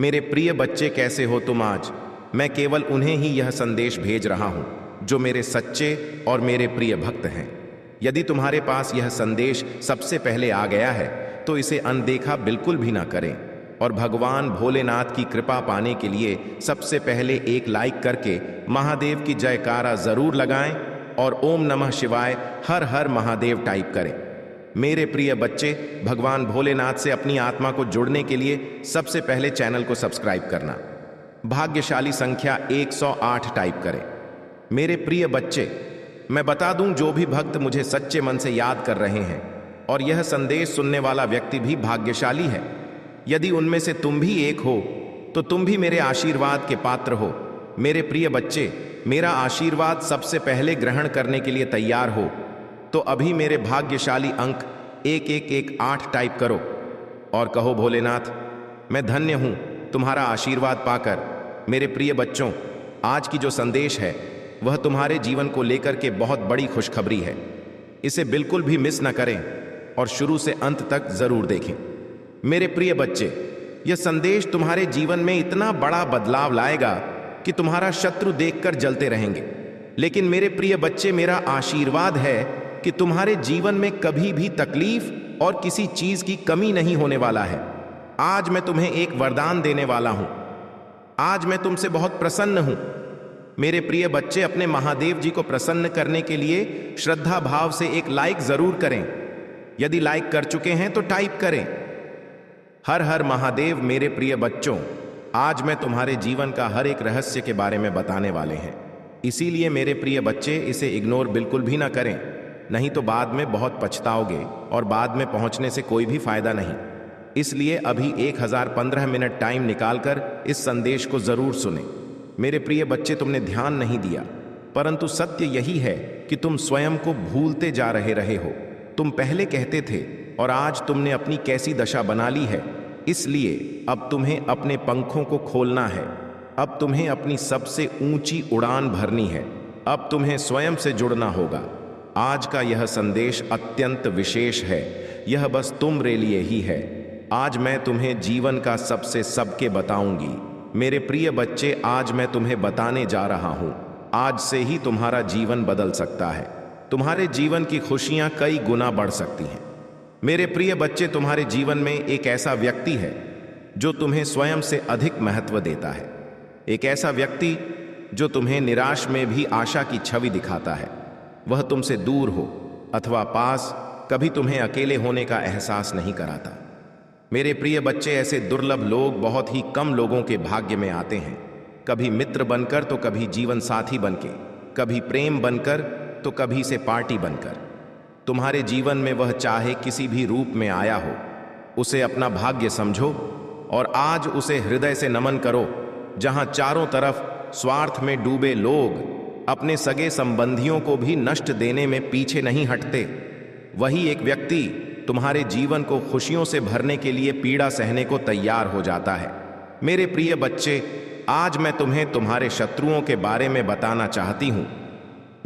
मेरे प्रिय बच्चे, कैसे हो तुम आज? मैं केवल उन्हें ही यह संदेश भेज रहा हूं जो मेरे सच्चे और मेरे प्रिय भक्त हैं। यदि तुम्हारे पास यह संदेश सबसे पहले आ गया है तो इसे अनदेखा बिल्कुल भी ना करें और भगवान भोलेनाथ की कृपा पाने के लिए सबसे पहले एक लाइक करके महादेव की जयकारा जरूर लगाएं और ओम नमः शिवाय हर हर महादेव टाइप करें। मेरे प्रिय बच्चे, भगवान भोलेनाथ से अपनी आत्मा को जुड़ने के लिए सबसे पहले चैनल को सब्सक्राइब करना, भाग्यशाली संख्या 108 टाइप करें। मेरे प्रिय बच्चे, मैं बता दूं, जो भी भक्त मुझे सच्चे मन से याद कर रहे हैं और यह संदेश सुनने वाला व्यक्ति भी भाग्यशाली है। यदि उनमें से तुम भी एक हो तो तुम भी मेरे आशीर्वाद के पात्र हो। मेरे प्रिय बच्चे, मेरा आशीर्वाद सबसे पहले ग्रहण करने के लिए तैयार हो तो अभी मेरे भाग्यशाली अंक 1118 टाइप करो और कहो, भोलेनाथ मैं धन्य हूं तुम्हारा आशीर्वाद पाकर। मेरे प्रिय बच्चों, आज की जो संदेश है वह तुम्हारे जीवन को लेकर के बहुत बड़ी खुशखबरी है। इसे बिल्कुल भी मिस न करें और शुरू से अंत तक जरूर देखें। मेरे प्रिय बच्चे, यह संदेश तुम्हारे जीवन में इतना बड़ा बदलाव लाएगा कि तुम्हारा शत्रु देखकर जलते रहेंगे। लेकिन मेरे प्रिय बच्चे, मेरा आशीर्वाद है कि तुम्हारे जीवन में कभी भी तकलीफ और किसी चीज की कमी नहीं होने वाला है। आज मैं तुम्हें एक वरदान देने वाला हूं। आज मैं तुमसे बहुत प्रसन्न हूं। मेरे प्रिय बच्चे, अपने महादेव जी को प्रसन्न करने के लिए श्रद्धा भाव से एक लाइक जरूर करें। यदि लाइक कर चुके हैं तो टाइप करें हर हर महादेव। मेरे प्रिय बच्चों, आज मैं तुम्हारे जीवन का हर एक रहस्य के बारे में बताने वाले हैं। इसीलिए मेरे प्रिय बच्चे, इसे इग्नोर बिल्कुल भी ना करें, नहीं तो बाद में बहुत पछताओगे और बाद में पहुंचने से कोई भी फायदा नहीं। इसलिए अभी 1015 मिनट टाइम निकालकर इस संदेश को जरूर सुने। मेरे प्रिय बच्चे, तुमने ध्यान नहीं दिया, परंतु सत्य यही है कि तुम स्वयं को भूलते जा रहे हो। तुम पहले कहते थे और आज तुमने अपनी कैसी दशा बना ली है। इसलिए अब तुम्हें अपने पंखों को खोलना है। अब तुम्हें अपनी सबसे ऊंची उड़ान भरनी है। अब तुम्हें स्वयं से जुड़ना होगा। आज का यह संदेश अत्यंत विशेष है। यह बस तुमरे लिए ही है। आज मैं तुम्हें जीवन का सबके बताऊंगी। मेरे प्रिय बच्चे, आज मैं तुम्हें बताने जा रहा हूं। आज से ही तुम्हारा जीवन बदल सकता है। तुम्हारे जीवन की खुशियां कई गुना बढ़ सकती हैं। मेरे प्रिय बच्चे, तुम्हारे जीवन में एक ऐसा व्यक्ति है जो तुम्हें स्वयं से अधिक महत्व देता है। एक ऐसा व्यक्ति जो तुम्हें निराश में भी आशा की छवि दिखाता है। वह तुमसे दूर हो अथवा पास, कभी तुम्हें अकेले होने का एहसास नहीं कराता। मेरे प्रिय बच्चे, ऐसे दुर्लभ लोग बहुत ही कम लोगों के भाग्य में आते हैं। कभी मित्र बनकर तो कभी जीवन साथी बनके, कभी प्रेम बनकर तो कभी से पार्टी बनकर। तुम्हारे जीवन में वह चाहे किसी भी रूप में आया हो, उसे अपना भाग्य समझो और आज उसे हृदय से नमन करो। जहां चारों तरफ स्वार्थ में डूबे लोग अपने सगे संबंधियों को भी नष्ट देने में पीछे नहीं हटते, वही एक व्यक्ति तुम्हारे जीवन को खुशियों से भरने के लिए पीड़ा सहने को तैयार हो जाता है। मेरे प्रिय बच्चे, आज मैं तुम्हें तुम्हारे शत्रुओं के बारे में बताना चाहती हूं।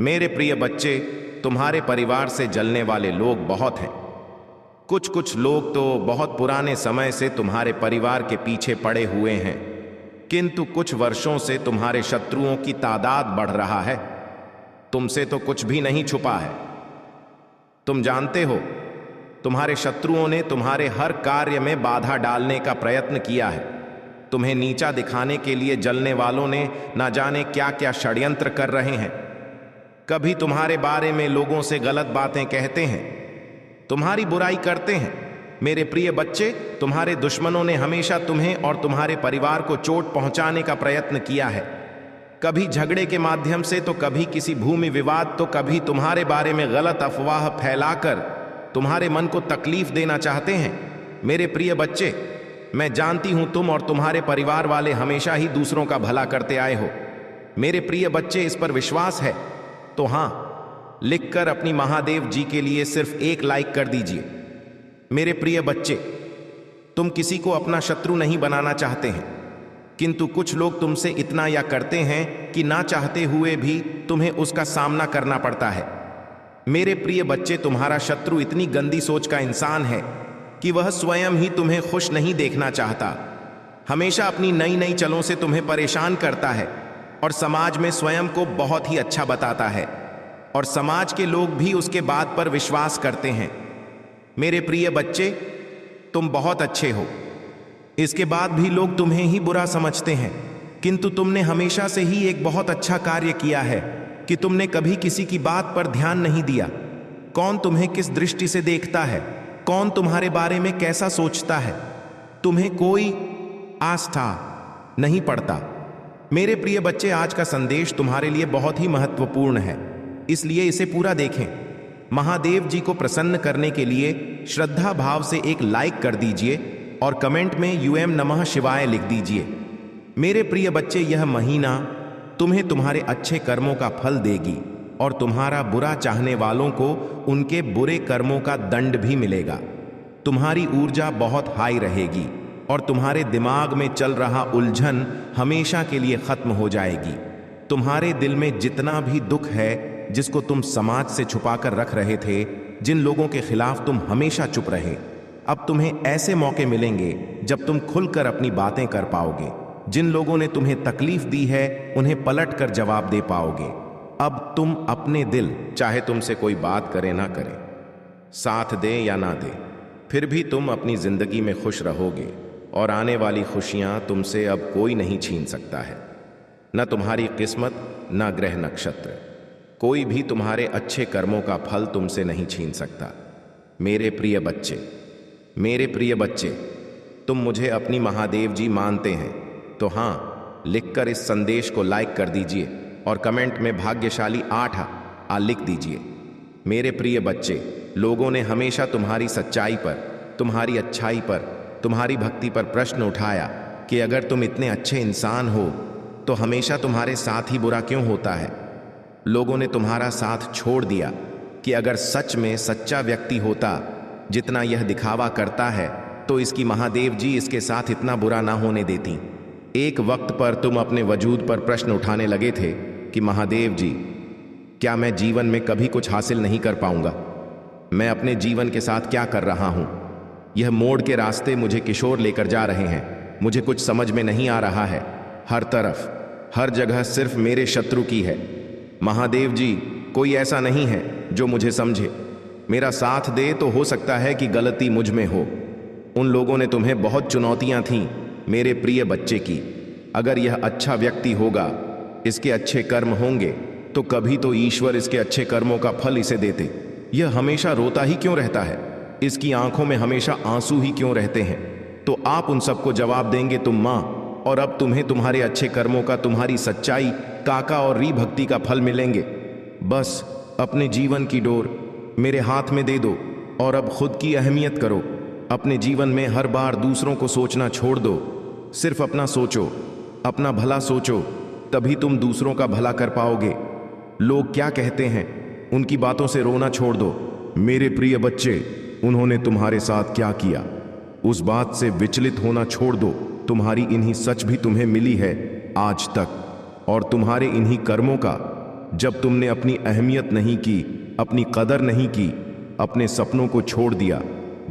मेरे प्रिय बच्चे, तुम्हारे परिवार से जलने वाले लोग बहुत हैं। कुछ लोग तो बहुत पुराने समय से तुम्हारे परिवार के पीछे पड़े हुए हैं, किंतु कुछ वर्षों से तुम्हारे शत्रुओं की तादाद बढ़ रहा है। तुमसे तो कुछ भी नहीं छुपा है। तुम जानते हो, तुम्हारे शत्रुओं ने तुम्हारे हर कार्य में बाधा डालने का प्रयत्न किया है। तुम्हें नीचा दिखाने के लिए जलने वालों ने ना जाने क्या क्या षड्यंत्र कर रहे हैं। कभी तुम्हारे बारे में लोगों से गलत बातें कहते हैं, तुम्हारी बुराई करते हैं। मेरे प्रिय बच्चे, तुम्हारे दुश्मनों ने हमेशा तुम्हें और तुम्हारे परिवार को चोट पहुंचाने का प्रयत्न किया है। कभी झगड़े के माध्यम से तो कभी किसी भूमि विवाद, तो कभी तुम्हारे बारे में गलत अफवाह फैलाकर तुम्हारे मन को तकलीफ देना चाहते हैं। मेरे प्रिय बच्चे, मैं जानती हूं तुम और तुम्हारे परिवार वाले हमेशा ही दूसरों का भला करते आए हो। मेरे प्रिय बच्चे, इस पर विश्वास है तो हां लिखकर अपनी महादेव जी के लिए सिर्फ एक लाइक कर दीजिए। मेरे प्रिय बच्चे, तुम किसी को अपना शत्रु नहीं बनाना चाहते हैं, किंतु कुछ लोग तुमसे इतना या करते हैं कि ना चाहते हुए भी तुम्हें उसका सामना करना पड़ता है। मेरे प्रिय बच्चे, तुम्हारा शत्रु इतनी गंदी सोच का इंसान है कि वह स्वयं ही तुम्हें खुश नहीं देखना चाहता। हमेशा अपनी नई नई चलों से तुम्हें परेशान करता है और समाज में स्वयं को बहुत ही अच्छा बताता है और समाज के लोग भी उसके बात पर विश्वास करते हैं। मेरे प्रिय बच्चे, तुम बहुत अच्छे हो, इसके बाद भी लोग तुम्हें ही बुरा समझते हैं, किंतु तुमने हमेशा से ही एक बहुत अच्छा कार्य किया है कि तुमने कभी किसी की बात पर ध्यान नहीं दिया। कौन तुम्हें किस दृष्टि से देखता है, कौन तुम्हारे बारे में कैसा सोचता है, तुम्हें कोई आस्था नहीं पड़ता। मेरे प्रिय बच्चे, आज का संदेश तुम्हारे लिए बहुत ही महत्वपूर्ण है, इसलिए इसे पूरा देखें। महादेव जी को प्रसन्न करने के लिए श्रद्धा भाव से एक लाइक कर दीजिए और कमेंट में यूएम नमः शिवाय लिख दीजिए। मेरे प्रिय बच्चे, यह महीना तुम्हें तुम्हारे अच्छे कर्मों का फल देगी और तुम्हारा बुरा चाहने वालों को उनके बुरे कर्मों का दंड भी मिलेगा। तुम्हारी ऊर्जा बहुत हाई रहेगी और तुम्हारे दिमाग में चल रहा उलझन हमेशा के लिए खत्म हो जाएगी। तुम्हारे दिल में जितना भी दुख है, जिसको तुम समाज से छुपाकर रख रहे थे, जिन लोगों के खिलाफ तुम हमेशा चुप रहे, अब तुम्हें ऐसे मौके मिलेंगे जब तुम खुलकर अपनी बातें कर पाओगे। जिन लोगों ने तुम्हें तकलीफ दी है, उन्हें पलट कर जवाब दे पाओगे। अब तुम अपने दिल, चाहे तुमसे कोई बात करे ना करे, साथ दे या ना दे, फिर भी तुम अपनी जिंदगी में खुश रहोगे और आने वाली खुशियां तुमसे अब कोई नहीं छीन सकता है। न तुम्हारी किस्मत, न ग्रह नक्षत्र, कोई भी तुम्हारे अच्छे कर्मों का फल तुमसे नहीं छीन सकता। मेरे प्रिय बच्चे, मेरे प्रिय बच्चे, तुम मुझे अपनी महादेव जी मानते हैं तो हाँ, लिखकर इस संदेश को लाइक कर दीजिए और कमेंट में भाग्यशाली 8 लिख दीजिए। मेरे प्रिय बच्चे, लोगों ने हमेशा तुम्हारी सच्चाई पर, तुम्हारी अच्छाई पर, तुम्हारी भक्ति पर प्रश्न उठाया कि अगर तुम इतने अच्छे इंसान हो तो हमेशा तुम्हारे साथ ही बुरा क्यों होता है। लोगों ने तुम्हारा साथ छोड़ दिया कि अगर सच में सच्चा व्यक्ति होता जितना यह दिखावा करता है तो इसकी महादेव जी इसके साथ इतना बुरा ना होने देती। एक वक्त पर तुम अपने वजूद पर प्रश्न उठाने लगे थे कि महादेव जी, क्या मैं जीवन में कभी कुछ हासिल नहीं कर पाऊंगा? मैं अपने जीवन के साथ क्या कर रहा हूं? यह मोड़ के रास्ते मुझे किशोर लेकर जा रहे हैं, मुझे कुछ समझ में नहीं आ रहा है। हर तरफ, हर जगह सिर्फ मेरे शत्रु की है। महादेव जी, कोई ऐसा नहीं है जो मुझे समझे, मेरा साथ दे तो हो सकता है कि गलती मुझ में हो। उन लोगों ने तुम्हें बहुत चुनौतियां थीं मेरे प्रिय बच्चे की। अगर यह अच्छा व्यक्ति होगा, इसके अच्छे कर्म होंगे, तो कभी तो ईश्वर इसके अच्छे कर्मों का फल इसे देते। यह हमेशा रोता ही क्यों रहता है? इसकी आंखों में हमेशा आंसू ही क्यों रहते हैं? तो आप उन सबको जवाब देंगे तुम माँ, और अब तुम्हें तुम्हारे अच्छे कर्मों का, तुम्हारी सच्चाई, काका और री भक्ति का फल मिलेंगे। बस अपने जीवन की डोर मेरे हाथ में दे दो और अब खुद की अहमियत करो। अपने जीवन में हर बार दूसरों को सोचना छोड़ दो, सिर्फ अपना सोचो, अपना भला सोचो, तभी तुम दूसरों का भला कर पाओगे। लोग क्या कहते हैं, उनकी बातों से रोना छोड़ दो। मेरे प्रिय बच्चे, उन्होंने तुम्हारे साथ क्या किया, उस बात से विचलित होना छोड़ दो। तुम्हारी इन्हीं सच भी तुम्हें मिली है आज तक, और तुम्हारे इन्हीं कर्मों का, जब तुमने अपनी अहमियत नहीं की, अपनी कदर नहीं की, अपने सपनों को छोड़ दिया,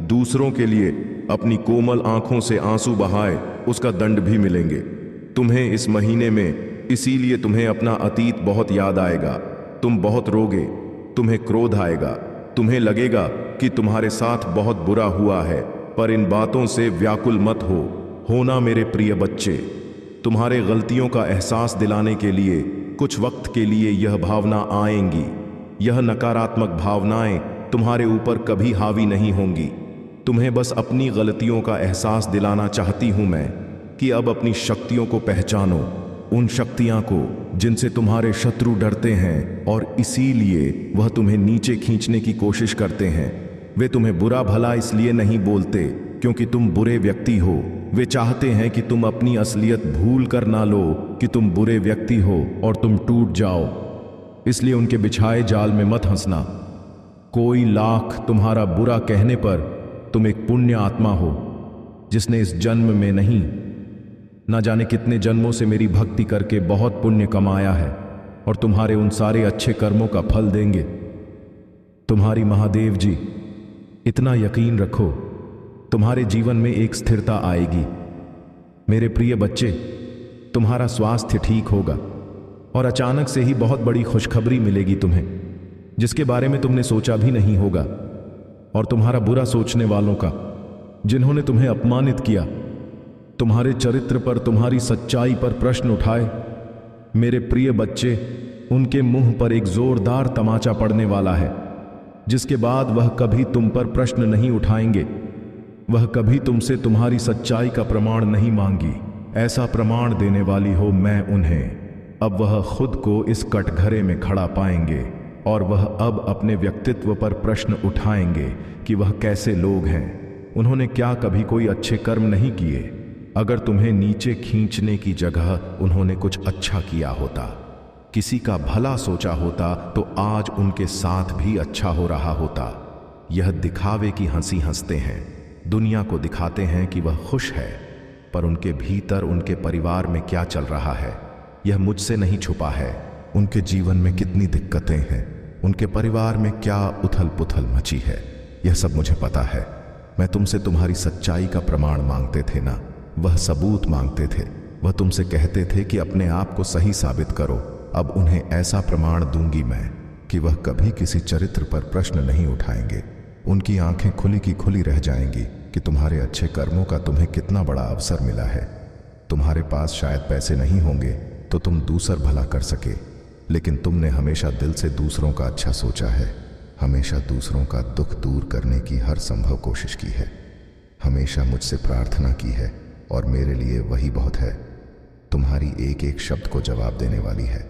दूसरों के लिए अपनी कोमल आंखों से आंसू बहाए, उसका दंड भी मिलेंगे तुम्हें इस महीने में। इसीलिए तुम्हें अपना अतीत बहुत याद आएगा, तुम बहुत रोगे, तुम्हें क्रोध आएगा, तुम्हें लगेगा कि तुम्हारे साथ बहुत बुरा हुआ है, पर इन बातों से व्याकुल मत हो ना मेरे प्रिय बच्चे। तुम्हारे गलतियों का एहसास दिलाने के लिए कुछ वक्त के लिए यह भावना आएंगी। यह नकारात्मक भावनाएं तुम्हारे ऊपर कभी हावी नहीं होंगी। तुम्हें बस अपनी गलतियों का एहसास दिलाना चाहती हूं मैं कि अब अपनी शक्तियों को पहचानो, उन शक्तियां को जिनसे तुम्हारे शत्रु डरते हैं और इसीलिए वह तुम्हें नीचे खींचने की कोशिश करते हैं। वे तुम्हें बुरा भला इसलिए नहीं बोलते क्योंकि तुम बुरे व्यक्ति हो। वे चाहते हैं कि तुम अपनी असलियत भूल कर ना लो कि तुम बुरे व्यक्ति हो और तुम टूट जाओ। इसलिए उनके बिछाए जाल में मत हंसना। कोई लाख तुम्हारा बुरा कहने पर तुम एक पुण्य आत्मा हो जिसने इस जन्म में नहीं, ना जाने कितने जन्मों से मेरी भक्ति करके बहुत पुण्य कमाया है, और तुम्हारे उन सारे अच्छे कर्मों का फल देंगे तुम्हारी महादेव जी। इतना यकीन रखो, तुम्हारे जीवन में एक स्थिरता आएगी। मेरे प्रिय बच्चे, तुम्हारा स्वास्थ्य ठीक होगा और अचानक से ही बहुत बड़ी खुशखबरी मिलेगी तुम्हें, जिसके बारे में तुमने सोचा भी नहीं होगा। और तुम्हारा बुरा सोचने वालों का, जिन्होंने तुम्हें अपमानित किया, तुम्हारे चरित्र पर, तुम्हारी सच्चाई पर प्रश्न उठाए, मेरे प्रिय बच्चे, उनके मुंह पर एक जोरदार तमाचा पड़ने वाला है, जिसके बाद वह कभी तुम पर प्रश्न नहीं उठाएंगे। वह कभी तुमसे तुम्हारी सच्चाई का प्रमाण नहीं मांगी। ऐसा प्रमाण देने वाली हो मैं उन्हें। अब वह खुद को इस कटघरे में खड़ा पाएंगे और वह अब अपने व्यक्तित्व पर प्रश्न उठाएंगे कि वह कैसे लोग हैं। उन्होंने क्या कभी कोई अच्छे कर्म नहीं किए? अगर तुम्हें नीचे खींचने की जगह उन्होंने कुछ अच्छा किया होता, किसी का भला सोचा होता, तो आज उनके साथ भी अच्छा हो रहा होता। यह दिखावे की हंसी हंसते हैं, दुनिया को दिखाते हैं कि वह खुश है, पर उनके भीतर उनके परिवार में क्या चल रहा है यह मुझसे नहीं छुपा है। उनके जीवन में कितनी दिक्कतें हैं, उनके परिवार में क्या उथल पुथल मची है, यह सब मुझे पता है। मैं तुमसे तुम्हारी सच्चाई का प्रमाण मांगते थे ना, वह सबूत मांगते थे। वह तुमसे कहते थे कि अपने आप को सही साबित करो। अब उन्हें ऐसा प्रमाण दूंगी मैं कि वह कभी किसी चरित्र पर प्रश्न नहीं उठाएंगे। उनकी आंखें खुली की खुली रह जाएंगी कि तुम्हारे अच्छे कर्मों का तुम्हें कितना बड़ा अवसर मिला है। तुम्हारे पास शायद पैसे नहीं होंगे तो तुम दूसर भला कर सके, लेकिन तुमने हमेशा दिल से दूसरों का अच्छा सोचा है, हमेशा दूसरों का दुख दूर करने की हर संभव कोशिश की है, हमेशा मुझसे प्रार्थना की है और मेरे लिए वही बहुत है। तुम्हारी एक एक शब्द को जवाब देने वाली है।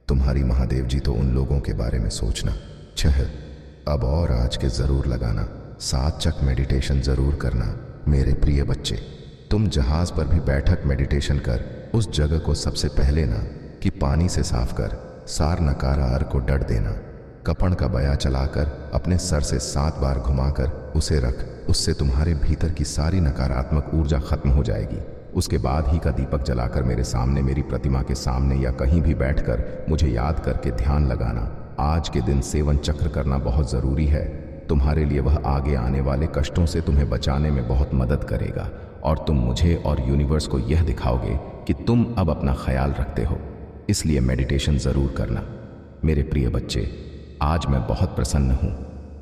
तुम्हारी महादेव जी तो उन लोगों के बारे में सोचना। अब और आज के जरूर लगाना, 7 चक मेडिटेशन जरूर करना। मेरे प्रिय बच्चे, तुम जहाज पर भी बैठक मेडिटेशन कर उस जगह को सबसे पहले ना कि पानी से साफ कर, सार नकारा अर को डट देना, कपड़ का बया चलाकर अपने सर से 7 बार घुमाकर उसे रख। उससे तुम्हारे भीतर की सारी नकारात्मक ऊर्जा खत्म हो जाएगी। उसके बाद ही का दीपक जलाकर मेरे सामने, मेरी प्रतिमा के सामने या कहीं भी बैठकर मुझे याद करके ध्यान लगाना। आज के दिन सेवन चक्र करना बहुत ज़रूरी है। तुम्हारे लिए वह आगे आने वाले कष्टों से तुम्हें बचाने में बहुत मदद करेगा और तुम मुझे और यूनिवर्स को यह दिखाओगे कि तुम अब अपना ख्याल रखते हो। इसलिए मेडिटेशन ज़रूर करना। मेरे प्रिय बच्चे, आज मैं बहुत प्रसन्न हूँ।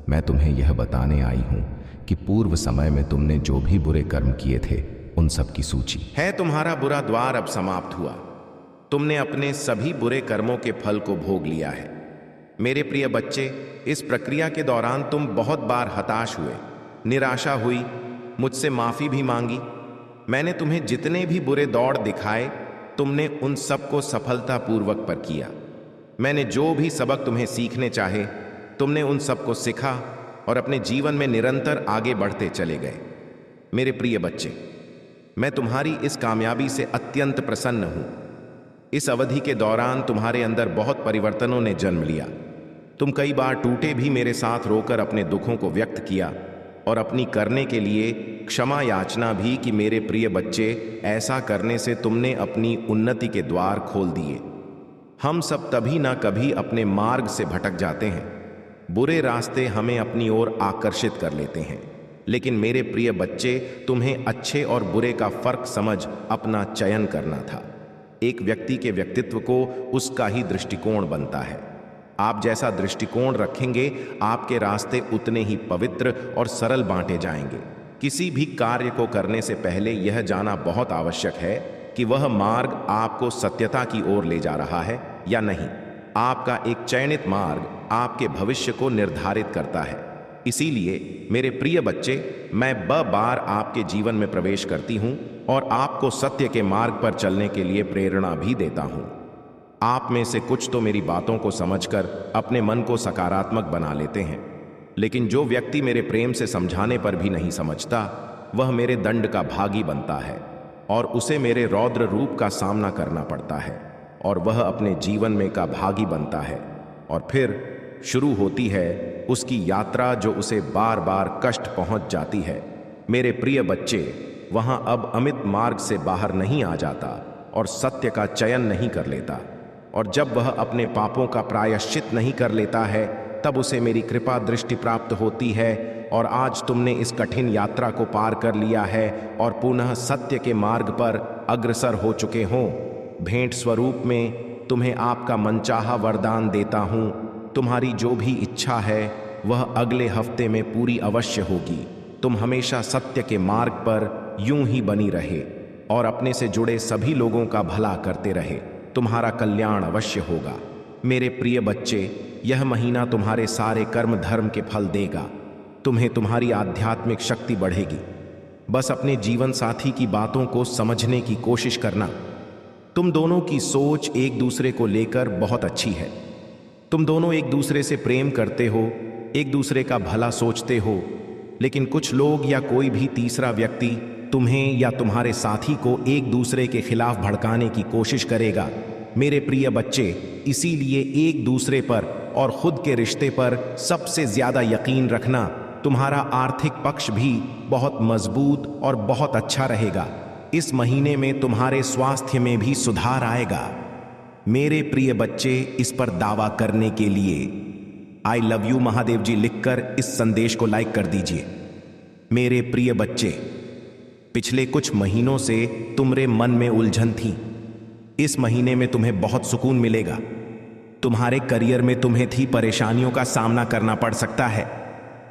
मैं तुम्हें यह बताने आई हूँ कि पूर्व समय में तुमने जो भी बुरे कर्म किए थे उन सब की सूची है। तुम्हारा बुरा द्वार अब समाप्त हुआ। तुमने अपने सभी बुरे कर्मों के फल को भोग लिया है। मेरे प्रिय बच्चे, इस प्रक्रिया के दौरान तुम बहुत बार हताश हुए, निराशा हुई, मुझसे माफ़ी भी मांगी। मैंने तुम्हें जितने भी बुरे दौड़ दिखाए, तुमने उन सब को सफलतापूर्वक पर किया। मैंने जो भी सबक तुम्हें सीखने चाहे, तुमने उन सब को सीखा और अपने जीवन में निरंतर आगे बढ़ते चले गए। मेरे प्रिय बच्चे, मैं तुम्हारी इस कामयाबी से अत्यंत प्रसन्न हूँ। इस अवधि के दौरान तुम्हारे अंदर बहुत परिवर्तनों ने जन्म लिया। तुम कई बार टूटे भी मेरे साथ रोकर अपने दुखों को व्यक्त किया और अपनी करने के लिए क्षमा याचना भी कि मेरे प्रिय बच्चे, ऐसा करने से तुमने अपनी उन्नति के द्वार खोल दिए। हम सब तभी ना कभी अपने मार्ग से भटक जाते हैं। बुरे रास्ते हमें अपनी ओर आकर्षित कर लेते हैं, लेकिन मेरे प्रिय बच्चे, तुम्हें अच्छे और बुरे का फर्क समझ अपना चयन करना था। एक व्यक्ति के व्यक्तित्व को उसका ही दृष्टिकोण बनता है। आप जैसा दृष्टिकोण रखेंगे, आपके रास्ते उतने ही पवित्र और सरल बांटे जाएंगे। किसी भी कार्य को करने से पहले यह जानना बहुत आवश्यक है कि वह मार्ग आपको सत्यता की ओर ले जा रहा है या नहीं। आपका एक चयनित मार्ग आपके भविष्य को निर्धारित करता है। इसीलिए मेरे प्रिय बच्चे, मैं बार आपके जीवन में प्रवेश करती हूँ और आपको सत्य के मार्ग पर चलने के लिए प्रेरणा भी देता हूँ। आप में से कुछ तो मेरी बातों को समझकर अपने मन को सकारात्मक बना लेते हैं, लेकिन जो व्यक्ति मेरे प्रेम से समझाने पर भी नहीं समझता, वह मेरे दंड का भागी बनता है और उसे मेरे रौद्र रूप का सामना करना पड़ता है और वह अपने जीवन में का भागी बनता है। और फिर शुरू होती है उसकी यात्रा, जो उसे बार बार कष्ट पहुंच जाती है। मेरे प्रिय बच्चे, वहां अब अमित मार्ग से बाहर नहीं आ जाता और सत्य का चयन नहीं कर लेता। और जब वह अपने पापों का प्रायश्चित नहीं कर लेता है, तब उसे मेरी कृपा दृष्टि प्राप्त होती है और आज तुमने इस कठिन यात्रा को पार कर लिया है और पुनः सत्य के मार्ग पर अग्रसर हो चुके हो। भेंट स्वरूप में तुम्हें आपका मनचाहा वरदान देता हूँ। तुम्हारी जो भी इच्छा है वह अगले हफ्ते में पूरी अवश्य होगी। तुम हमेशा सत्य के मार्ग पर यूं ही बनी रहे और अपने से जुड़े सभी लोगों का भला करते रहे। तुम्हारा कल्याण अवश्य होगा। मेरे प्रिय बच्चे, यह महीना तुम्हारे सारे कर्म धर्म के फल देगा। तुम्हें तुम्हारी आध्यात्मिक शक्ति बढ़ेगी। बस अपने जीवन साथी की बातों को समझने की कोशिश करना। तुम दोनों की सोच एक दूसरे को लेकर बहुत अच्छी है। तुम दोनों एक दूसरे से प्रेम करते हो, एक दूसरे का भला सोचते हो, लेकिन कुछ लोग या कोई भी तीसरा व्यक्ति तुम्हें या तुम्हारे साथी को एक दूसरे के खिलाफ भड़काने की कोशिश करेगा। मेरे प्रिय बच्चे, इसीलिए एक दूसरे पर और खुद के रिश्ते पर सबसे ज्यादा यकीन रखना। तुम्हारा आर्थिक पक्ष भी बहुत मजबूत और बहुत अच्छा रहेगा। इस महीने में तुम्हारे स्वास्थ्य में भी सुधार आएगा। मेरे प्रिय बच्चे, इस पर दावा करने के लिए आई लव यू महादेव जी लिखकर इस संदेश को लाइक कर दीजिए। मेरे प्रिय बच्चे, पिछले कुछ महीनों से तुम्हारे मन में उलझन थी। इस महीने में तुम्हें बहुत सुकून मिलेगा। तुम्हारे करियर में तुम्हें थी परेशानियों का सामना करना पड़ सकता है।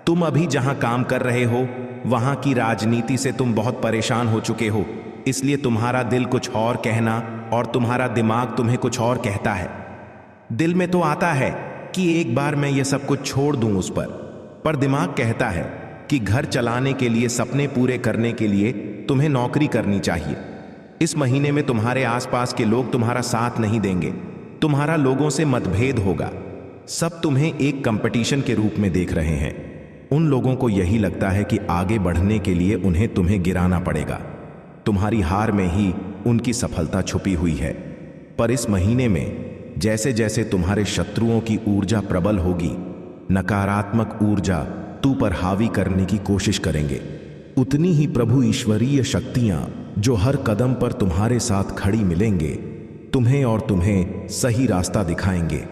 तुम अभी जहां काम कर रहे हो वहां की राजनीति से तुम बहुत परेशान हो चुके हो, इसलिए तुम्हारा दिल कुछ और कहना और तुम्हारा दिमाग तुम्हें कुछ और कहता है। दिल में तो आता है कि एक बार मैं ये सब कुछ छोड़ दूं उस पर दिमाग कहता है कि घर चलाने के लिए, सपने पूरे करने के लिए तुम्हें नौकरी करनी चाहिए। इस महीने में तुम्हारे आसपास के लोग तुम्हारा साथ नहीं देंगे। तुम्हारा लोगों से मतभेद होगा। सब तुम्हें एक कंपटीशन के रूप में देख रहे हैं। उन लोगों को यही लगता है कि आगे बढ़ने के लिए उन्हें तुम्हें गिराना पड़ेगा। तुम्हारी हार में ही उनकी सफलता छुपी हुई है। पर इस महीने में जैसे जैसे तुम्हारे शत्रुओं की ऊर्जा प्रबल होगी, नकारात्मक ऊर्जा तू पर हावी करने की कोशिश करेंगे, उतनी ही प्रभु ईश्वरीय शक्तियां जो हर कदम पर तुम्हारे साथ खड़ी मिलेंगे, तुम्हें और तुम्हें सही रास्ता दिखाएंगे।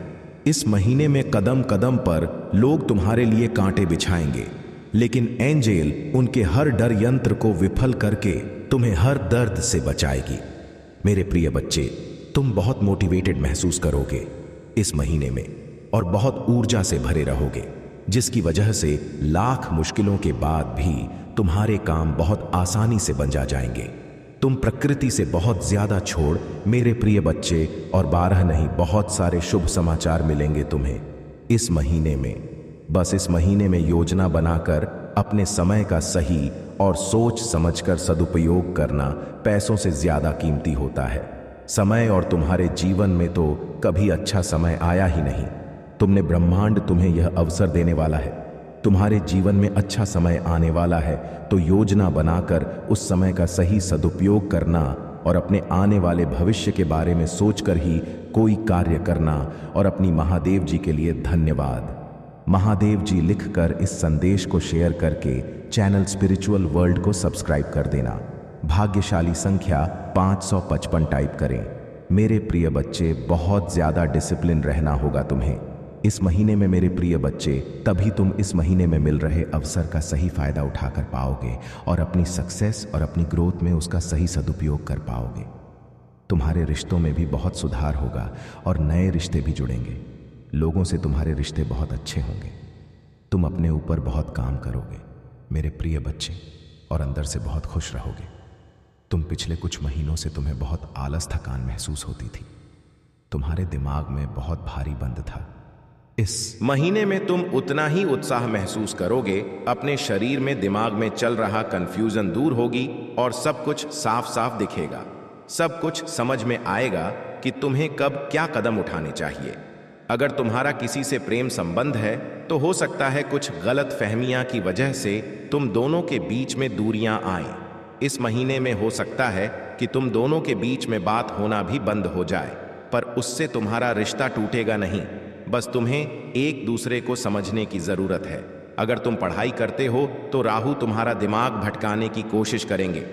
इस महीने में कदम कदम पर लोग तुम्हारे लिए कांटे बिछाएंगे, लेकिन एंजेल उनके हर डर यंत्र को विफल करके तुम्हें हर दर्द से बचाएगी। मेरे प्रिय बच्चे, तुम बहुत मोटिवेटेड महसूस करोगे इस महीने में और बहुत ऊर्जा से भरे रहोगे, जिसकी वजह से लाख मुश्किलों के बाद भी तुम्हारे काम बहुत आसानी से बन जाएंगे। तुम प्रकृति से बहुत ज्यादा छोड़ मेरे प्रिय बच्चे, और 12 नहीं बहुत सारे शुभ समाचार मिलेंगे तुम्हें इस महीने में। बस इस महीने में योजना बनाकर अपने समय का सही और सोच समझकर सदुपयोग करना पैसों से ज्यादा कीमती होता है। समय और तुम्हारे जीवन में तो कभी अच्छा समय आया ही नहीं। तुमने ब्रह्मांड तुम्हें यह अवसर देने वाला है। तुम्हारे जीवन में अच्छा समय आने वाला है, तो योजना बनाकर उस समय का सही सदुपयोग करना और अपने आने वाले भविष्य के बारे में सोचकर ही कोई कार्य करना। और अपनी महादेव जी के लिए धन्यवाद। महादेव जी लिखकर इस संदेश को शेयर करके चैनल स्पिरिचुअल वर्ल्ड को सब्सक्राइब कर देना। भाग्यशाली संख्या 555 टाइप करें। मेरे प्रिय बच्चे, बहुत ज्यादा डिसिप्लिन रहना होगा तुम्हें इस महीने में। मेरे प्रिय बच्चे, तभी तुम इस महीने में मिल रहे अवसर का सही फायदा उठाकर पाओगे और अपनी सक्सेस और अपनी ग्रोथ में उसका सही सदुपयोग कर पाओगे। तुम्हारे रिश्तों में भी बहुत सुधार होगा और नए रिश्ते भी जुड़ेंगे। लोगों से तुम्हारे रिश्ते बहुत अच्छे होंगे। तुम अपने ऊपर बहुत काम करोगे मेरे प्रिय बच्चे, और अंदर से बहुत खुश रहोगे। तुम पिछले कुछ महीनों से तुम्हें बहुत आलस थकान महसूस होती थी। तुम्हारे दिमाग में बहुत भारी बंद था। इस महीने में तुम उतना ही उत्साह महसूस करोगे। अपने शरीर में दिमाग में चल रहा कंफ्यूजन दूर होगी और सब कुछ साफ साफ दिखेगा। सब कुछ समझ में आएगा कि तुम्हें कब क्या कदम उठाने चाहिए। अगर तुम्हारा किसी से प्रेम संबंध है तो हो सकता है कुछ गलत फहमियां की वजह से तुम दोनों के बीच में दूरियां आएं। इस महीने में हो सकता है कि तुम दोनों के बीच में बात होना भी बंद हो जाए, पर उससे तुम्हारा रिश्ता टूटेगा नहीं। बस तुम्हें एक दूसरे को समझने की जरूरत है। अगर तुम पढ़ाई करते हो तो राहु तुम्हारा दिमाग भटकाने की कोशिश करेंगे।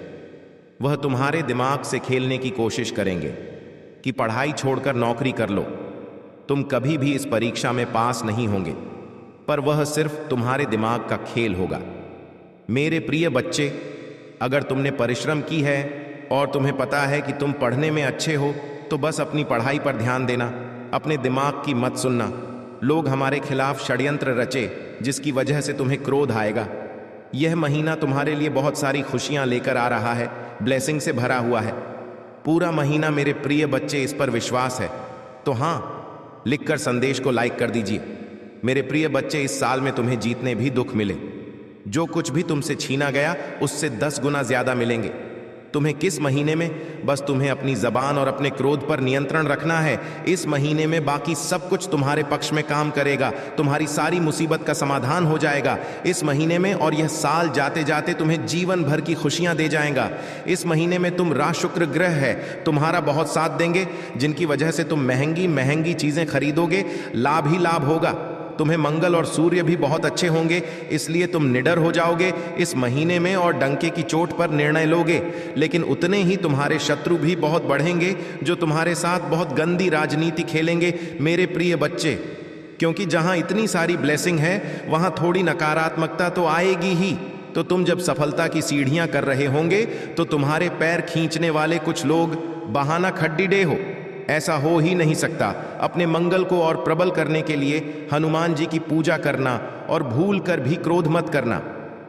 वह तुम्हारे दिमाग से खेलने की कोशिश करेंगे कि पढ़ाई छोड़कर नौकरी कर लो, तुम कभी भी इस परीक्षा में पास नहीं होंगे। पर वह सिर्फ तुम्हारे दिमाग का खेल होगा। मेरे प्रिय बच्चे, अगर तुमने परिश्रम की है और तुम्हें पता है कि तुम पढ़ने में अच्छे हो, तो बस अपनी पढ़ाई पर ध्यान देना, अपने दिमाग की मत सुनना। लोग हमारे खिलाफ षड्यंत्र रचे जिसकी वजह से तुम्हें क्रोध आएगा। यह महीना तुम्हारे लिए बहुत सारी खुशियां लेकर आ रहा है, ब्लेसिंग से भरा हुआ है। पूरा महीना मेरे प्रिय बच्चे, इस पर विश्वास है तो हाँ, लिखकर संदेश को लाइक कर दीजिए। मेरे प्रिय बच्चे, इस साल में तुम्हें जीतने भी दुख मिले। जो कुछ भी तुमसे छीना गया उससे 10 गुना ज्यादा मिलेंगे। तुम्हें किस महीने में? बस तुम्हें अपनी जबान और अपने क्रोध पर नियंत्रण रखना है। इस महीने में बाकी सब कुछ तुम्हारे पक्ष में काम करेगा, तुम्हारी सारी मुसीबत का समाधान हो जाएगा इस महीने में, और यह साल जाते जाते तुम्हें जीवन भर की खुशियां दे जाएगा। इस महीने में तुम राह शुक्र ग्रह है तुम्हारा बहुत साथ देंगे, जिनकी वजह से तुम महंगी महंगी चीजें खरीदोगे, लाभ ही लाभ होगा। तुम्हें मंगल और सूर्य भी बहुत अच्छे होंगे, इसलिए तुम निडर हो जाओगे इस महीने में और डंके की चोट पर निर्णय लोगे। लेकिन उतने ही तुम्हारे शत्रु भी बहुत बढ़ेंगे जो तुम्हारे साथ बहुत गंदी राजनीति खेलेंगे मेरे प्रिय बच्चे, क्योंकि जहां इतनी सारी ब्लेसिंग है वहां थोड़ी नकारात्मकता तो आएगी ही। तो तुम जब सफलता की सीढ़ियां कर रहे होंगे तो तुम्हारे पैर खींचने वाले कुछ लोग बहाना खड्डी डे हो। ऐसा हो ही नहीं सकता। अपने मंगल को और प्रबल करने के लिए हनुमान जी की पूजा करना, और भूल कर भी क्रोध मत करना,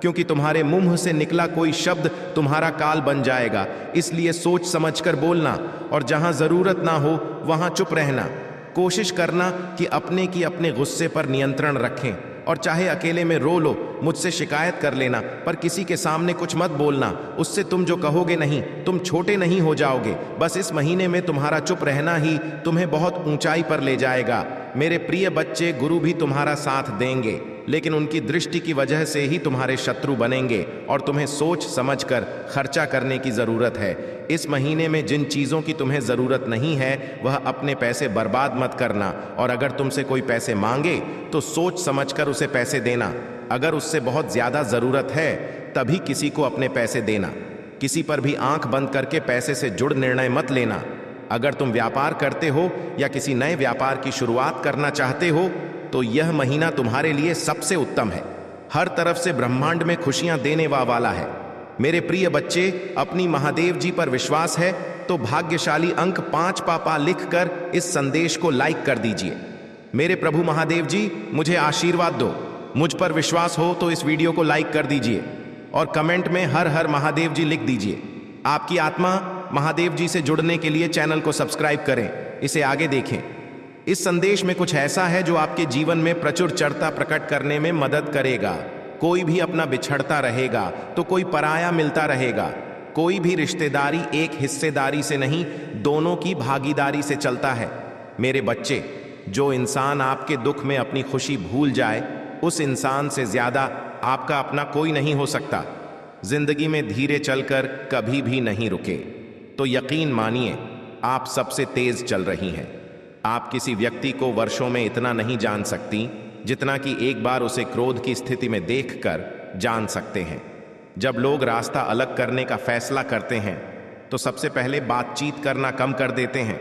क्योंकि तुम्हारे मुंह से निकला कोई शब्द तुम्हारा काल बन जाएगा। इसलिए सोच समझकर बोलना, और जहां जरूरत ना हो वहां चुप रहना। कोशिश करना कि अपने गुस्से पर नियंत्रण रखें, और चाहे अकेले में रो लो, मुझसे शिकायत कर लेना, पर किसी के सामने कुछ मत बोलना। उससे तुम जो कहोगे नहीं, तुम छोटे नहीं हो जाओगे। बस इस महीने में तुम्हारा चुप रहना ही तुम्हें बहुत ऊंचाई पर ले जाएगा। मेरे प्रिय बच्चे, गुरु भी तुम्हारा साथ देंगे, लेकिन उनकी दृष्टि की वजह से ही तुम्हारे शत्रु बनेंगे, और तुम्हें सोच समझकर खर्चा करने की जरूरत है। इस महीने में जिन चीजों की तुम्हें जरूरत नहीं है वह अपने पैसे बर्बाद मत करना, और अगर तुमसे कोई पैसे मांगे तो सोच समझकर उसे पैसे देना। अगर उससे बहुत ज्यादा जरूरत है तभी किसी को अपने पैसे देना। किसी पर भी आंख बंद करके पैसे से जुड़ निर्णय मत लेना। अगर तुम व्यापार करते हो या किसी नए व्यापार की शुरुआत करना चाहते हो तो यह महीना तुम्हारे लिए सबसे उत्तम है। हर तरफ से ब्रह्मांड में खुशियां देने वाला है। मेरे प्रिय बच्चे, अपनी महादेव जी पर विश्वास है तो भाग्यशाली अंक 5 पापा लिखकर इस संदेश को लाइक कर दीजिए। मेरे प्रभु महादेव जी, मुझे आशीर्वाद दो। मुझ पर विश्वास हो तो इस वीडियो को लाइक कर दीजिए और कमेंट में हर हर महादेव जी लिख दीजिए। आपकी आत्मा महादेव जी से जुड़ने के लिए चैनल को सब्सक्राइब करें, इसे आगे देखें। इस संदेश में कुछ ऐसा है जो आपके जीवन में प्रचुर चढ़ता प्रकट करने में मदद करेगा। कोई भी अपना बिछड़ता रहेगा तो कोई पराया मिलता रहेगा। कोई भी रिश्तेदारी एक हिस्सेदारी से नहीं, दोनों की भागीदारी से चलता है। मेरे बच्चे, जो इंसान आपके दुख में अपनी खुशी भूल जाए, उस इंसान से ज्यादा आपका अपना कोई नहीं हो सकता। जिंदगी में धीरे चलकर कभी भी नहीं रुके तो यकीन मानिए आप सबसे तेज चल रही हैं। आप किसी व्यक्ति को वर्षों में इतना नहीं जान सकती जितना कि एक बार उसे क्रोध की स्थिति में देखकर जान सकते हैं। जब लोग रास्ता अलग करने का फैसला करते हैं तो सबसे पहले बातचीत करना कम कर देते हैं।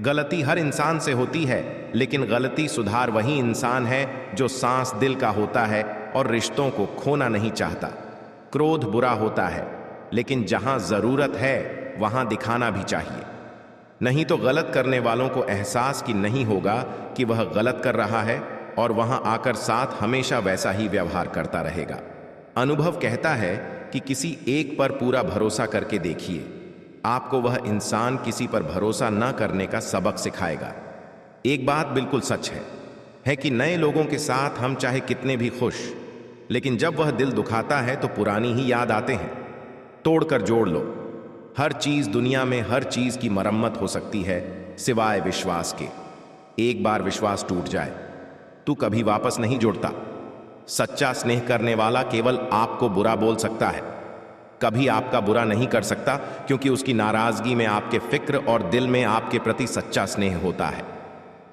गलती हर इंसान से होती है, लेकिन गलती सुधार वही इंसान है जो सांस दिल का होता है और रिश्तों को खोना नहीं चाहता। क्रोध बुरा होता है, लेकिन जहां जरूरत है वहां दिखाना भी चाहिए, नहीं तो गलत करने वालों को एहसास कि नहीं होगा कि वह गलत कर रहा है और वहां आकर साथ हमेशा वैसा ही व्यवहार करता रहेगा। अनुभव कहता है कि किसी एक पर पूरा भरोसा करके देखिए, आपको वह इंसान किसी पर भरोसा न करने का सबक सिखाएगा। एक बात बिल्कुल सच है कि नए लोगों के साथ हम चाहे कितने भी खुश, लेकिन जब वह दिल दुखाता है तो पुरानी ही याद आते हैं। तोड़कर जोड़ लो। हर चीज दुनिया में, हर चीज की मरम्मत हो सकती है सिवाय विश्वास के। एक बार विश्वास टूट जाए तो कभी वापस नहीं जुड़ता। सच्चा स्नेह करने वाला केवल आपको बुरा बोल सकता है, कभी आपका बुरा नहीं कर सकता, क्योंकि उसकी नाराजगी में आपके फिक्र और दिल में आपके प्रति सच्चा स्नेह होता है।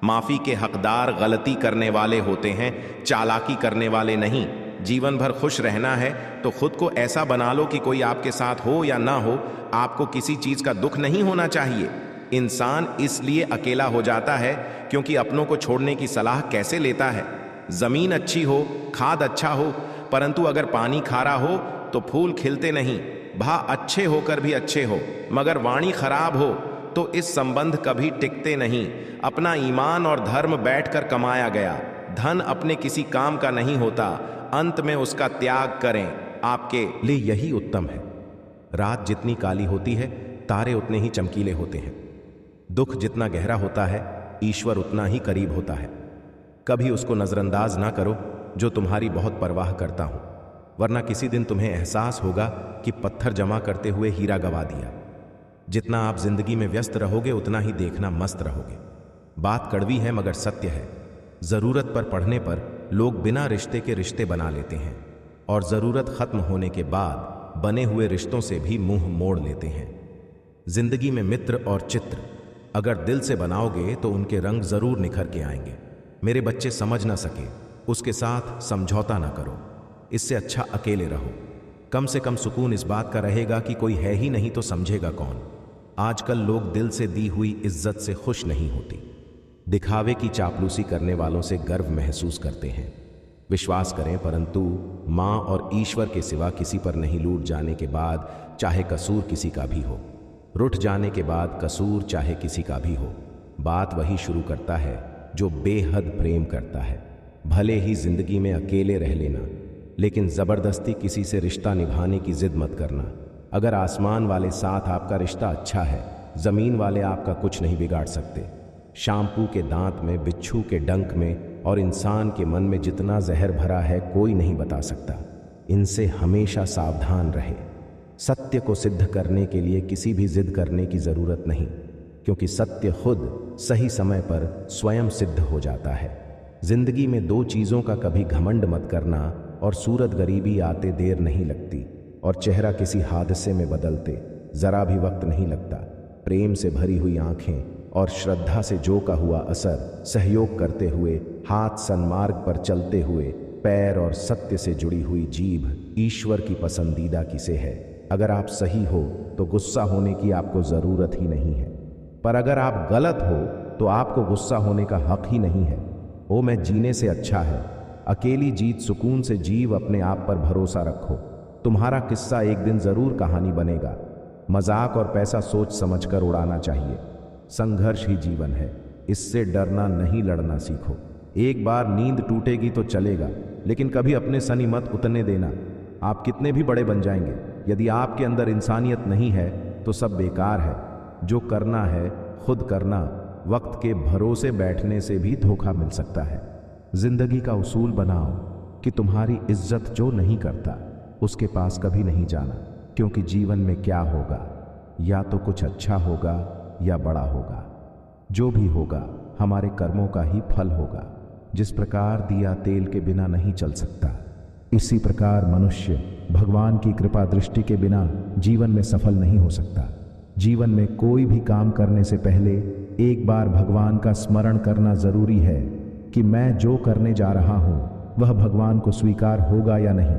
माफी के हकदार गलती करने वाले होते हैं, चालाकी करने वाले नहीं। जीवन भर खुश रहना है तो खुद को ऐसा बना लो कि कोई आपके साथ हो या ना हो, आपको किसी चीज का दुख नहीं होना चाहिए। इंसान इसलिए अकेला हो जाता है क्योंकि अपनों को छोड़ने की सलाह कैसे लेता है। जमीन अच्छी हो, खाद अच्छा हो, परंतु अगर पानी खारा हो तो फूल खिलते नहीं। भा अच्छे होकर भी अच्छे हो मगर वाणी खराब हो तो इस संबंध कभी टिकते नहीं। अपना ईमान और धर्म बैठकर कमाया गया धन अपने किसी काम का नहीं होता, अंत में उसका त्याग करें, आपके लिए यही उत्तम है। रात जितनी काली होती है तारे उतने ही चमकीले होते हैं। दुख जितना गहरा होता है ईश्वर उतना ही करीब होता है। कभी उसको नजरअंदाज ना करो जो तुम्हारी बहुत परवाह करता हूं, वरना किसी दिन तुम्हें एहसास होगा कि पत्थर जमा करते हुए हीरा गवा दिया। जितना आप जिंदगी में व्यस्त रहोगे उतना ही देखना मस्त रहोगे। बात कड़वी है मगर सत्य है। जरूरत पर पड़ने पर लोग बिना रिश्ते के रिश्ते बना लेते हैं और जरूरत खत्म होने के बाद बने हुए रिश्तों से भी मुंह मोड़ लेते हैं। जिंदगी में मित्र और चित्र अगर दिल से बनाओगे तो उनके रंग जरूर निखर के आएंगे। मेरे बच्चे समझ ना सके उसके साथ समझौता ना करो, इससे अच्छा अकेले रहो। कम से कम सुकून इस बात का रहेगा कि कोई है ही नहीं तो समझेगा कौन। आजकल लोग दिल से दी हुई इज्जत से खुश नहीं होती, दिखावे की चापलूसी करने वालों से गर्व महसूस करते हैं। विश्वास करें परंतु माँ और ईश्वर के सिवा किसी पर नहीं लूट जाने के बाद चाहे कसूर किसी का भी हो, रुठ जाने के बाद कसूर चाहे किसी का भी हो, बात वही शुरू करता है जो बेहद प्रेम करता है। भले ही जिंदगी में अकेले रह लेना, लेकिन जबरदस्ती किसी से रिश्ता निभाने की जिद मत करना। अगर आसमान वाले साथ आपका रिश्ता अच्छा है, जमीन वाले आपका कुछ नहीं बिगाड़ सकते। शैम्पू के दांत में, बिच्छू के डंक में और इंसान के मन में जितना जहर भरा है कोई नहीं बता सकता। इनसे हमेशा सावधान रहे। सत्य को सिद्ध करने के लिए किसी भी जिद करने की जरूरत नहीं, क्योंकि सत्य खुद सही समय पर स्वयं सिद्ध हो जाता है। जिंदगी में दो चीजों का कभी घमंड मत करना और सूरत गरीबी आते देर नहीं लगती और चेहरा किसी हादसे में बदलते जरा भी वक्त नहीं लगता। प्रेम से भरी हुई आंखें और श्रद्धा से जो का हुआ असर, सहयोग करते हुए, हाथ सन्मार्ग पर चलते हुए, पैर और सत्य से जुड़ी हुई जीभ ईश्वर की पसंदीदा किसे है। अगर आप सही हो तो गुस्सा होने की आपको जरूरत ही नहीं है, पर अगर आप गलत हो तो आपको गुस्सा होने का हक ही नहीं है। ओ मैं जीने से अच्छा है अकेली जीत, सुकून से जीव, अपने आप पर भरोसा रखो। तुम्हारा किस्सा एक दिन जरूर कहानी बनेगा। मजाक और पैसा सोच समझकर उड़ाना चाहिए। संघर्ष ही जीवन है, इससे डरना नहीं लड़ना सीखो। एक बार नींद टूटेगी तो चलेगा, लेकिन कभी अपने सनी मत उतरने देना। आप कितने भी बड़े बन जाएंगे, यदि आपके अंदर इंसानियत नहीं है तो सब बेकार है। जो करना है खुद करना, वक्त के भरोसे बैठने से भी धोखा मिल सकता है। जिंदगी का उसूल बनाओ कि तुम्हारी इज्जत जो नहीं करता उसके पास कभी नहीं जाना, क्योंकि जीवन में क्या होगा, या तो कुछ अच्छा होगा या बड़ा होगा। जो भी होगा हमारे कर्मों का ही फल होगा। जिस प्रकार दिया तेल के बिना नहीं चल सकता, इसी प्रकार मनुष्य भगवान की कृपा दृष्टि के बिना जीवन में सफल नहीं हो सकता। जीवन में कोई भी काम करने से पहले एक बार भगवान का स्मरण करना जरूरी है कि मैं जो करने जा रहा हूं वह भगवान को स्वीकार होगा या नहीं।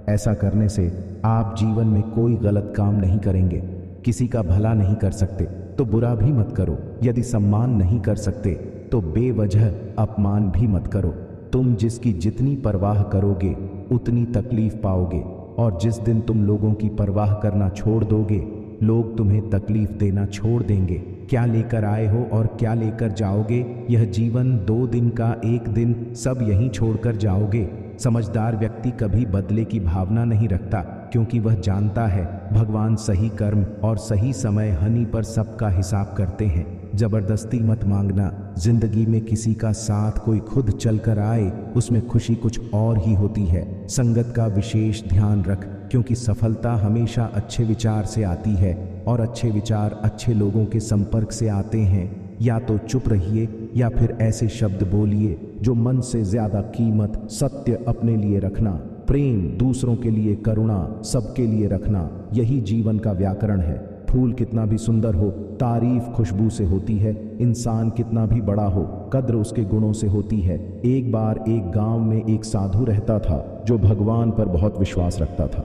ऐसा करने से आप जीवन में कोई गलत काम नहीं करेंगे। किसी का भला नहीं कर सकते तो बुरा भी मत करो। यदि सम्मान नहीं कर सकते तो बेवजह अपमान भी मत करो। तुम जिसकी जितनी परवाह करोगे उतनी तकलीफ पाओगे, और जिस दिन तुम लोगों की परवाह करना छोड़ दोगे लोग तुम्हें तकलीफ देना छोड़ देंगे। क्या लेकर आए हो और क्या लेकर जाओगे, यह जीवन 2 दिन का, एक दिन सब यहीं छोड़कर जाओगे। समझदार व्यक्ति कभी बदले की भावना नहीं रखता, क्योंकि वह जानता है भगवान सही कर्म और सही समय हनी पर सबका हिसाब करते हैं। जबरदस्ती मत मांगना। जिंदगी में किसी का साथ कोई खुद चलकर आए उसमें खुशी कुछ और ही होती है। संगत का विशेष ध्यान रख, क्योंकि सफलता हमेशा अच्छे विचार से आती है और अच्छे विचार अच्छे लोगों के संपर्क से आते हैं। या तो चुप रहिए या फिर ऐसे शब्द बोलिए जो मन से ज्यादा कीमत, सत्य अपने लिए रखना, प्रेम दूसरों के लिए, करुणा सबके लिए रखना, यही जीवन का व्याकरण है। फूल कितना भी सुंदर हो, तारीफ खुशबू से होती है। इंसान कितना भी बड़ा हो, कद्र उसके गुणों से होती है। एक बार एक गांव में एक साधु रहता था जो भगवान पर बहुत विश्वास रखता था।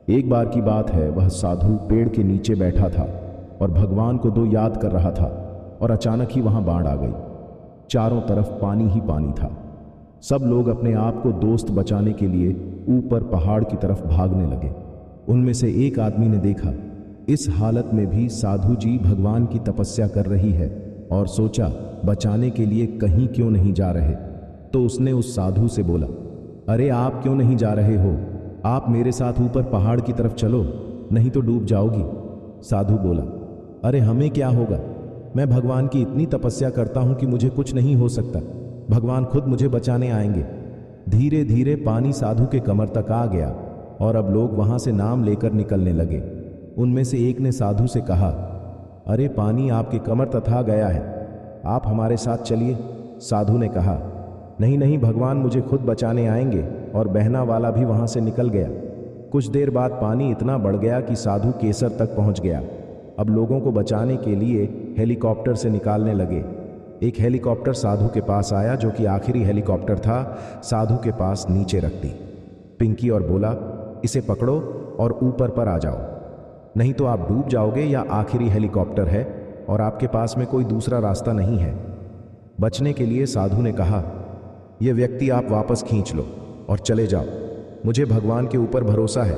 एक बार की बात है, वह साधु पेड़ के नीचे बैठा था और भगवान को दो याद कर रहा था, और अचानक ही वहां बाढ़ आ गई। चारों तरफ पानी ही पानी था। सब लोग अपने आप को दोस्त बचाने के लिए ऊपर पहाड़ की तरफ भागने लगे। उनमें से एक आदमी ने देखा इस हालत में भी साधु जी भगवान की तपस्या कर रही है और सोचा बचाने के लिए कहीं क्यों नहीं जा रहे। तो उसने उस साधु से बोला, अरे आप क्यों नहीं जा रहे हो? आप मेरे साथ ऊपर पहाड़ की तरफ चलो, नहीं तो डूब जाओगी। साधु बोला, अरे हमें क्या होगा, मैं भगवान की इतनी तपस्या करता हूं कि मुझे कुछ नहीं हो सकता, भगवान खुद मुझे बचाने आएंगे। धीरे धीरे पानी साधु के कमर तक आ गया और अब लोग वहां से नाम लेकर निकलने लगे। उनमें से एक ने साधु से कहा, अरे पानी आपके कमर तक आ गया है, आप हमारे साथ चलिए। साधु ने कहा, नहीं नहीं, भगवान मुझे खुद बचाने आएंगे, और बहना वाला भी वहां से निकल गया। कुछ देर बाद पानी इतना बढ़ गया कि साधु केसर तक पहुंच गया। अब लोगों को बचाने के लिए हेलीकॉप्टर से निकालने लगे। एक हेलीकॉप्टर साधु के पास आया, जो कि आखिरी हेलीकॉप्टर था। साधु के पास नीचे रख दी पिंकी और बोला, इसे पकड़ो और ऊपर पर आ जाओ, नहीं तो आप डूब जाओगे। या आखिरी हेलीकॉप्टर है और आपके पास में कोई दूसरा रास्ता नहीं है। बचने के लिए साधु ने कहा, यह व्यक्ति आप वापस खींच लो और चले जाओ, मुझे भगवान के ऊपर भरोसा है,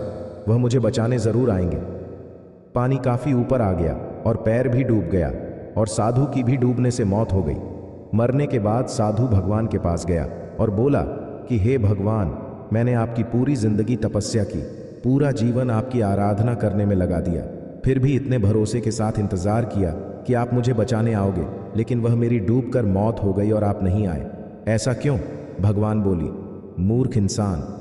वह मुझे बचाने जरूर आएंगे। पानी काफी ऊपर आ गया और पैर भी डूब गया और साधु की भी डूबने से मौत हो गई। मरने के बाद साधु भगवान के पास गया और बोला कि हे भगवान, मैंने आपकी पूरी जिंदगी तपस्या की, पूरा जीवन आपकी आराधना करने में लगा दिया, फिर भी इतने भरोसे के साथ इंतजार किया कि आप मुझे बचाने आओगे, लेकिन वह मेरी डूबकर मौत हो गई और आप नहीं आए। ऐसा क्यों? भगवान बोली, मूर्ख इंसान,